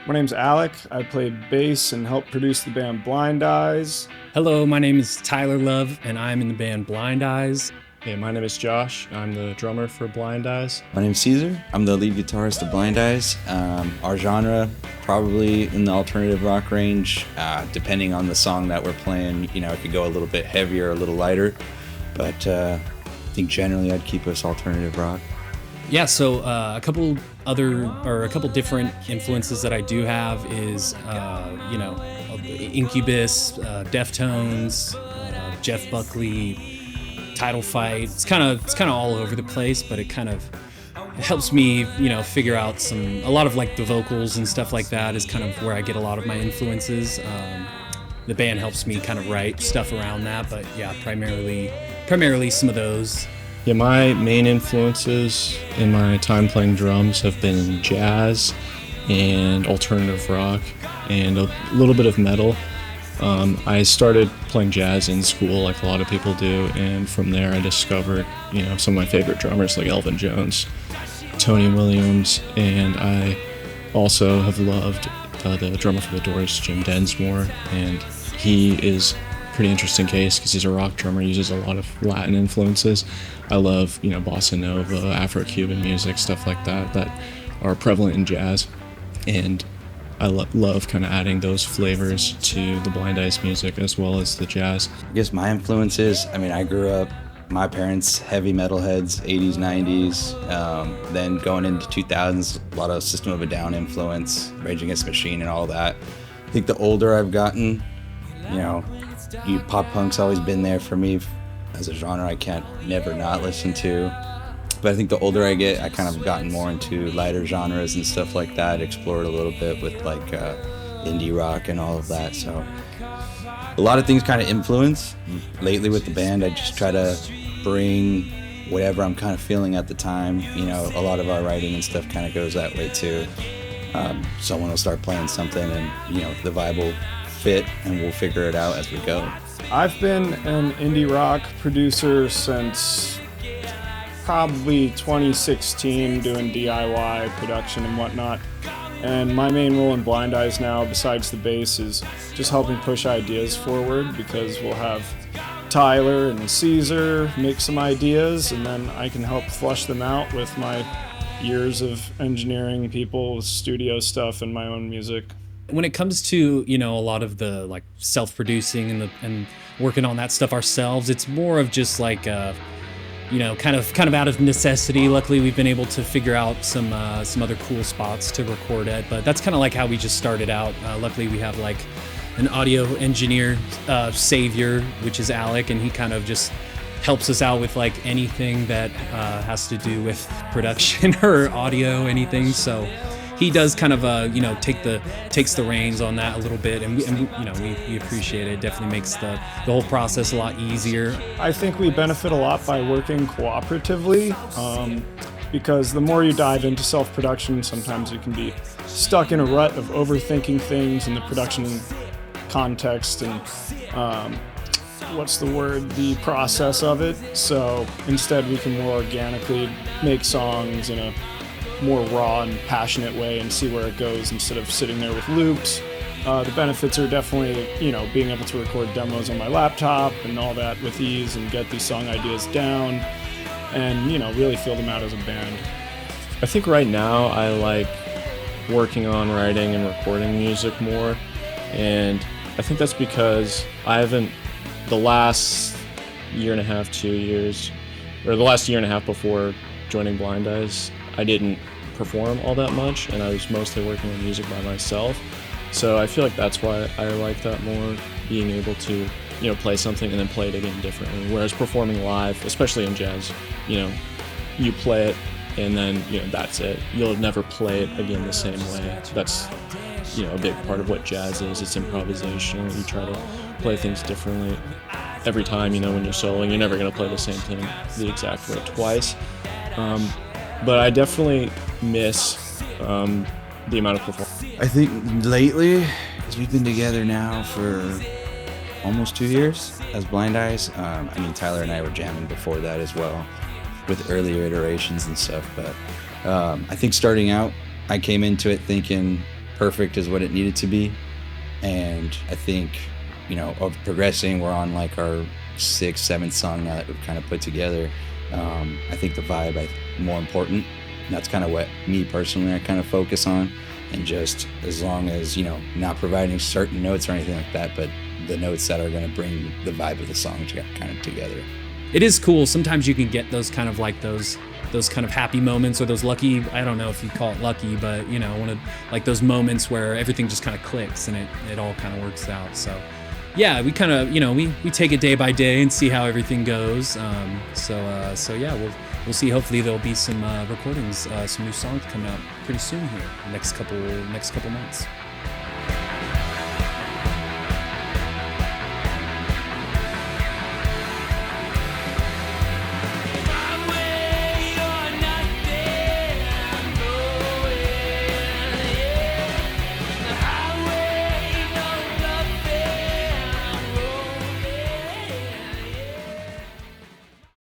My name's Alec. I played bass and helped produce the band Blind Eyes. Hello, my name is Tyler Love, and I'm in the band Blind Eyes. Hey, my name is Josh. I'm the drummer for Blind Eyes. My name's Caesar. I'm the lead guitarist of Blind Eyes. Our genre, probably in the alternative rock range, depending on the song that we're playing. You know, it could go a little bit heavier, a little lighter, but I think generally I'd keep us alternative rock. Yeah, so a couple different influences that I do have is, Incubus, Deftones, Jeff Buckley, Title Fight. It's kind of all over the place, but it helps me, figure out a lot of like the vocals and stuff like that is kind of where I get a lot of my influences. The band helps me kind of write stuff around that, but yeah, primarily some of those. Yeah, my main influences in my time playing drums have been jazz and alternative rock and a little bit of metal. I started playing jazz in school like a lot of people do, and from there I discovered, some of my favorite drummers like Elvin Jones, Tony Williams, and I also have loved the drummer for the Doors, Jim Densmore, and he is a pretty interesting case because he's a rock drummer, uses a lot of Latin influences. I love, bossa nova, Afro-Cuban music, stuff like that are prevalent in jazz, and I love kind of adding those flavors to the Blind Eyes music as well as the jazz. I guess my influences, I grew up, my parents, heavy metal heads, 80s, 90s, then going into 2000s, a lot of System of a Down influence, Rage Against the Machine and all that. I think the older I've gotten, pop punk's always been there for me as a genre I can't never not listen to. But I think the older I get, I kind of gotten more into lighter genres and stuff like that, explored a little bit with like indie rock and all of that. So a lot of things kind of influence. Lately with the band, I just try to bring whatever I'm kind of feeling at the time. A lot of our writing and stuff kind of goes that way too. Someone will start playing something and, the vibe will fit and we'll figure it out as we go. I've been an indie rock producer since probably 2016, doing DIY production and whatnot. And my main role in Blind Eyes now, besides the bass, is just helping push ideas forward, because we'll have Tyler and Caesar make some ideas, and then I can help flush them out with my years of engineering people, studio stuff, and my own music. When it comes to, a lot of the like self-producing and working on that stuff ourselves, it's more of just like, kind of out of necessity. Luckily, we've been able to figure out some other cool spots to record at, but that's kind of like how we just started out. Luckily, we have like an audio engineer, savior, which is Alec, and he kind of just helps us out with like anything that has to do with production or audio, anything. So he does kind of takes the reins on that a little bit, and we appreciate it. It definitely makes the whole process a lot easier. I think we benefit a lot by working cooperatively, because the more you dive into self-production, sometimes you can be stuck in a rut of overthinking things in the production context and the process of it. So instead we can more organically make songs in a more raw and passionate way and see where it goes instead of sitting there with loops. The benefits are definitely, being able to record demos on my laptop and all that with ease and get these song ideas down and, really feel them out as a band. I think right now I like working on writing and recording music more, and I think that's because the last year and a half, 2 years, or the last year and a half before joining Blind Eyes, I didn't perform all that much, and I was mostly working on music by myself. So I feel like that's why I like that more, being able to, play something and then play it again differently. Whereas performing live, especially in jazz, you play it and then, that's it. You'll never play it again the same way. That's, a big part of what jazz is. It's improvisational. You try to play things differently every time, when you're soloing. You're never going to play the same thing the exact way twice. But I definitely miss the amount of performance. I think lately, because we've been together now for almost 2 years as Blind Eyes. Tyler and I were jamming before that as well with earlier iterations and stuff. But I think starting out, I came into it thinking perfect as what it needed to be. And I think, you know, of progressing, we're on like our 6th, 7th song now that we've kind of put together. I think the vibe more important. And that's kind of what me personally I kind of focus on. And just as long as, you know, not providing certain notes or anything like that, but the notes that are going to bring the vibe of the song kind of together. It is cool. Sometimes you can get those kind of like those kind of happy moments, or those lucky, I don't know if you call it lucky, but you know, one of like those moments where everything just kind of clicks and it all kind of works out. So yeah, we kind of, you know, we take it day by day and see how everything goes. So yeah, we'll see. Hopefully there'll be some recordings, some new songs coming out pretty soon here, next couple months.